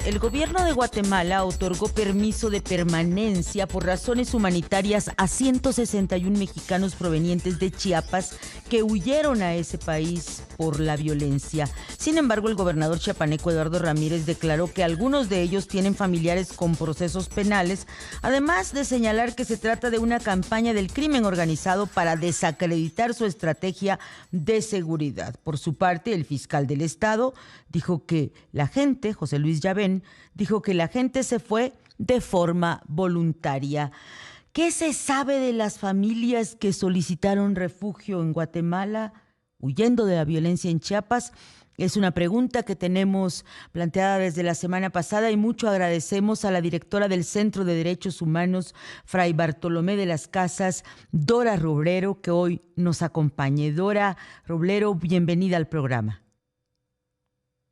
El gobierno de Guatemala otorgó permiso de permanencia por razones humanitarias a 161 mexicanos provenientes de Chiapas que huyeron a ese país por la violencia. Sin embargo, el gobernador chiapaneco Eduardo Ramírez declaró que algunos de ellos tienen familiares con procesos penales, además de señalar que se trata de una campaña del crimen organizado para desacreditar su estrategia de seguridad. Por su parte, el fiscal del estado dijo que la gente, José Luis Llavén, dijo que la gente se fue de forma voluntaria. ¿Qué se sabe de las familias que solicitaron refugio en Guatemala, huyendo de la violencia en Chiapas? Es una pregunta que tenemos planteada desde la semana pasada y mucho agradecemos a la directora del Centro de Derechos Humanos, Fray Bartolomé de las Casas, Dora Roblero, que hoy nos acompañe. Dora Roblero, bienvenida al programa.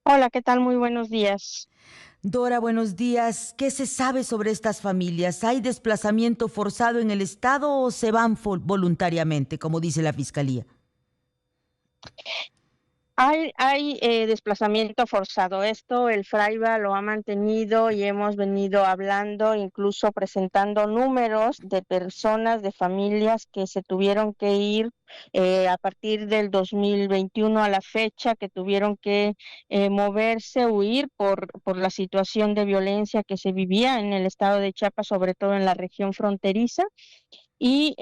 Hola, ¿qué tal? Muy buenos días. Dora, buenos días. ¿Qué se sabe sobre estas familias? ¿Hay desplazamiento forzado en el estado o se van voluntariamente, como dice la fiscalía? Hay desplazamiento forzado. Esto el Fraiba lo ha mantenido y hemos venido hablando, incluso presentando números de personas, de familias que se tuvieron que ir a partir del 2021 a la fecha, que tuvieron que moverse, huir por la situación de violencia que se vivía en el estado de Chiapas, sobre todo en la región fronteriza. Y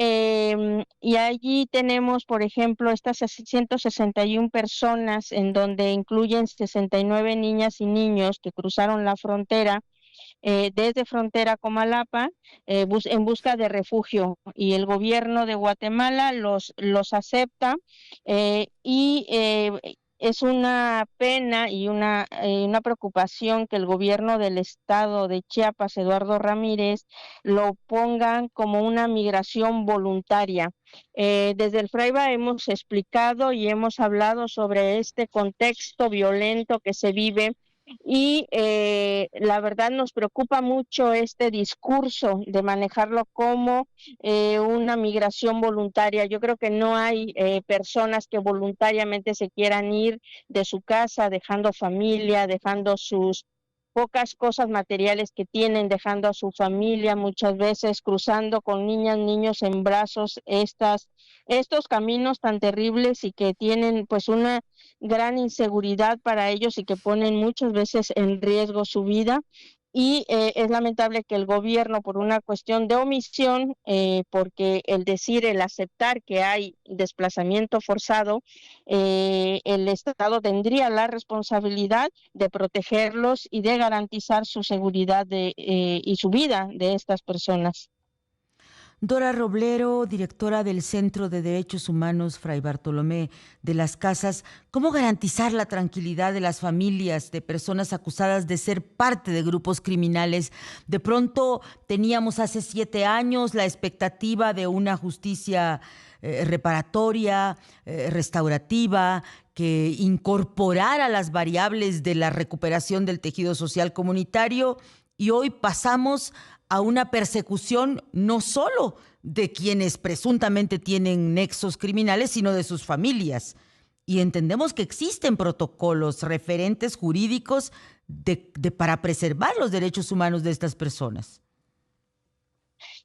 allí tenemos, por ejemplo, estas 161 personas, en donde incluyen 69 niñas y niños que cruzaron la frontera desde frontera Comalapa en busca de refugio, y el gobierno de Guatemala los acepta, y es una pena y una preocupación que el gobierno del estado de Chiapas, Eduardo Ramírez, lo pongan como una migración voluntaria. Desde el Fraiba hemos explicado y hemos hablado sobre este contexto violento que se vive, y la verdad nos preocupa mucho este discurso de manejarlo como una migración voluntaria. Yo creo que no hay personas que voluntariamente se quieran ir de su casa, dejando familia, dejando sus pocas cosas materiales que tienen, dejando a su familia, muchas veces cruzando con niñas, niños en brazos estos caminos tan terribles, y que tienen pues una gran inseguridad para ellos y que ponen muchas veces en riesgo su vida. Y es lamentable que el gobierno, por una cuestión de omisión, porque el decir, el aceptar que hay desplazamiento forzado, el Estado tendría la responsabilidad de protegerlos y de garantizar su seguridad y su vida de estas personas. Dora Roblero, directora del Centro de Derechos Humanos Fray Bartolomé de las Casas, ¿cómo garantizar la tranquilidad de las familias de personas acusadas de ser parte de grupos criminales? De pronto teníamos hace 7 años la expectativa de una justicia reparatoria, restaurativa, que incorporara las variables de la recuperación del tejido social comunitario, y hoy pasamos a una persecución no solo de quienes presuntamente tienen nexos criminales, sino de sus familias. Y entendemos que existen protocolos, referentes jurídicos para preservar los derechos humanos de estas personas.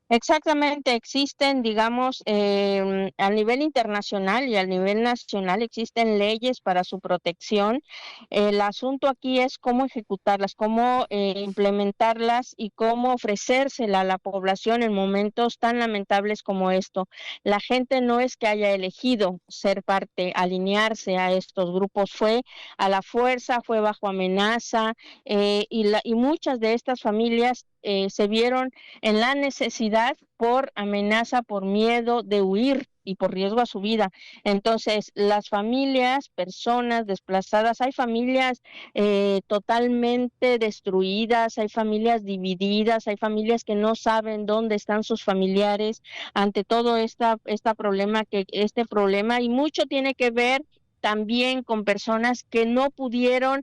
Exactamente, existen, digamos, a nivel internacional y a nivel nacional existen leyes para su protección. El asunto aquí es cómo ejecutarlas, cómo implementarlas y cómo ofrecérsela a la población en momentos tan lamentables como esto. La gente no es que haya elegido ser parte, alinearse a estos grupos, fue a la fuerza, fue bajo amenaza, y muchas de estas familias se vieron en la necesidad, por amenaza, por miedo de huir y por riesgo a su vida. Entonces, las familias, personas desplazadas, hay familias totalmente destruidas, hay familias divididas, hay familias que no saben dónde están sus familiares ante todo este problema, y mucho tiene que ver también con personas que no pudieron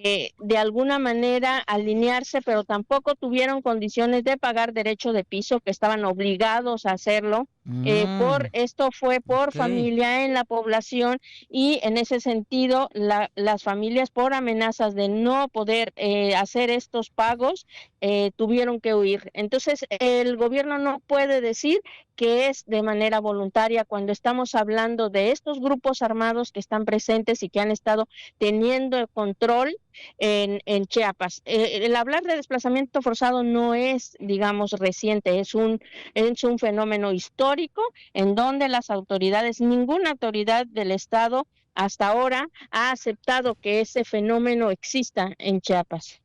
de alguna manera alinearse, pero tampoco tuvieron condiciones de pagar derecho de piso, que estaban obligados a hacerlo. Mm, Esto fue por ok. familia en la población, y en ese sentido las familias, por amenazas de no poder hacer estos pagos, tuvieron que huir. Entonces el gobierno no puede decir que es de manera voluntaria cuando estamos hablando de estos grupos armados que están presentes y que han estado teniendo el control en Chiapas. El hablar de desplazamiento forzado no es, digamos, reciente, es un fenómeno histórico en donde las autoridades, ninguna autoridad del Estado hasta ahora ha aceptado que ese fenómeno exista en Chiapas.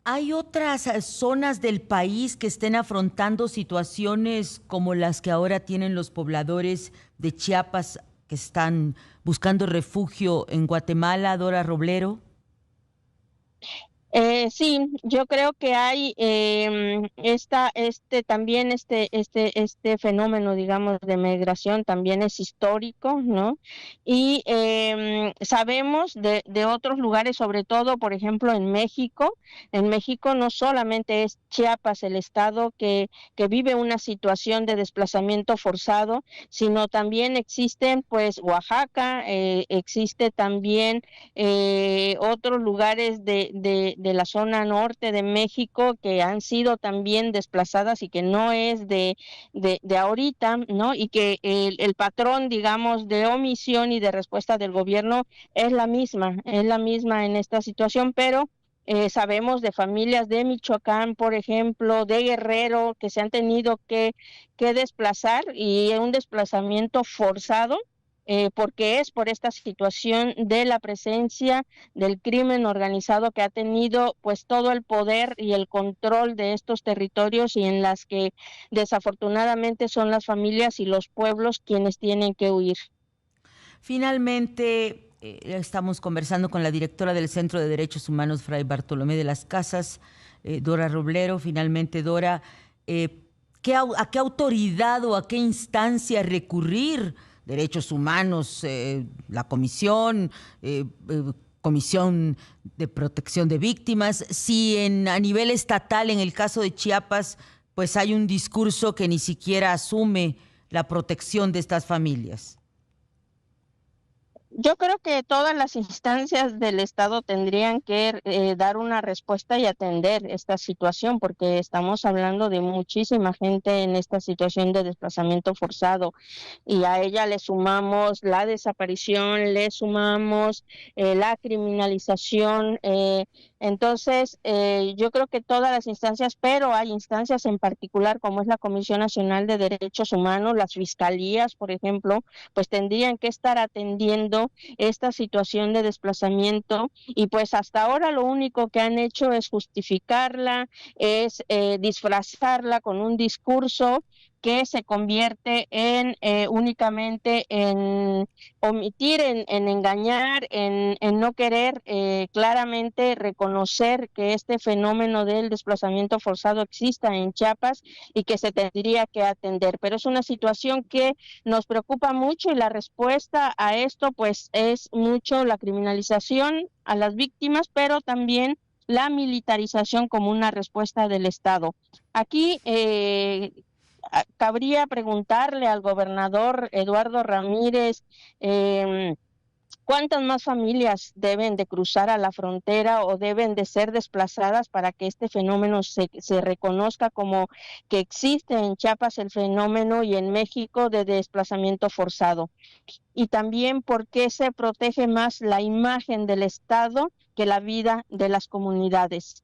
¿Hay otras zonas del país que estén afrontando situaciones como las que ahora tienen los pobladores de Chiapas que están buscando refugio en Guatemala, Dora Roblero? Sí, yo creo que hay también este fenómeno, digamos, de migración también es histórico, ¿no? Y sabemos de otros lugares, sobre todo, por ejemplo, en México no solamente es Chiapas el estado que vive una situación de desplazamiento forzado, sino también existen, pues, Oaxaca, existe también otros lugares de la zona norte de México que han sido también desplazadas y que no es de ahorita, ¿no? Y que el patrón, digamos, de omisión y de respuesta del gobierno es la misma en esta situación, pero sabemos de familias de Michoacán, por ejemplo, de Guerrero, que se han tenido que desplazar, y un desplazamiento forzado, porque es por esta situación de la presencia del crimen organizado, que ha tenido pues todo el poder y el control de estos territorios, y en las que desafortunadamente son las familias y los pueblos quienes tienen que huir. Finalmente, estamos conversando con la directora del Centro de Derechos Humanos, Fray Bartolomé de las Casas, Dora Roblero. Finalmente, Dora, ¿a qué autoridad o a qué instancia recurrir? Derechos Humanos, la Comisión, Comisión de Protección de Víctimas. Si a nivel estatal, en el caso de Chiapas, pues hay un discurso que ni siquiera asume la protección de estas familias. Yo creo que todas las instancias del Estado tendrían que dar una respuesta y atender esta situación, porque estamos hablando de muchísima gente en esta situación de desplazamiento forzado, y a ella le sumamos la desaparición, le sumamos la criminalización. Entonces, yo creo que todas las instancias, pero hay instancias en particular, como es la Comisión Nacional de Derechos Humanos, las fiscalías, por ejemplo, pues tendrían que estar atendiendo esta situación de desplazamiento, y pues hasta ahora lo único que han hecho es justificarla, es disfrazarla con un discurso que se convierte en únicamente en omitir, en engañar, en no querer claramente reconocer que este fenómeno del desplazamiento forzado exista en Chiapas y que se tendría que atender. Pero es una situación que nos preocupa mucho, y la respuesta a esto pues es mucho la criminalización a las víctimas, pero también la militarización como una respuesta del Estado. Aquí cabría preguntarle al gobernador Eduardo Ramírez eh, ¿cuántas más familias deben de cruzar a la frontera o deben de ser desplazadas para que este fenómeno se reconozca como que existe en Chiapas el fenómeno, y en México, de desplazamiento forzado? Y también, ¿por qué se protege más la imagen del Estado que la vida de las comunidades?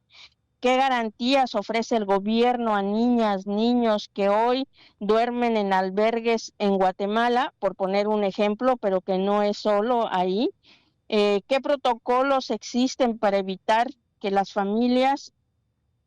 ¿Qué garantías ofrece el gobierno a niñas, niños que hoy duermen en albergues en Guatemala, por poner un ejemplo, pero que no es solo ahí? ¿Qué protocolos existen para evitar que los familiares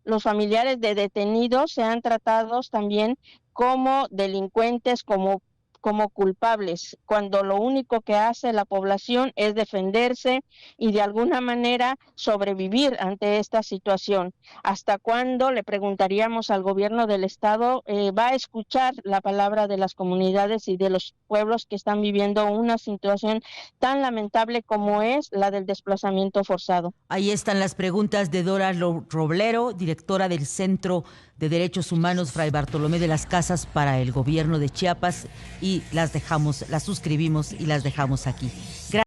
de detenidos sean tratados también como delincuentes, como como culpables, cuando lo único que hace la población es defenderse y de alguna manera sobrevivir ante esta situación. ¿Hasta cuándo, le preguntaríamos al gobierno del estado, va a escuchar la palabra de las comunidades y de los pueblos que están viviendo una situación tan lamentable como es la del desplazamiento forzado? Ahí están las preguntas de Dora Roblero, directora del Centro de Derechos Humanos Fray Bartolomé de las Casas para el Gobierno de Chiapas, y las suscribimos y las dejamos aquí. Gracias.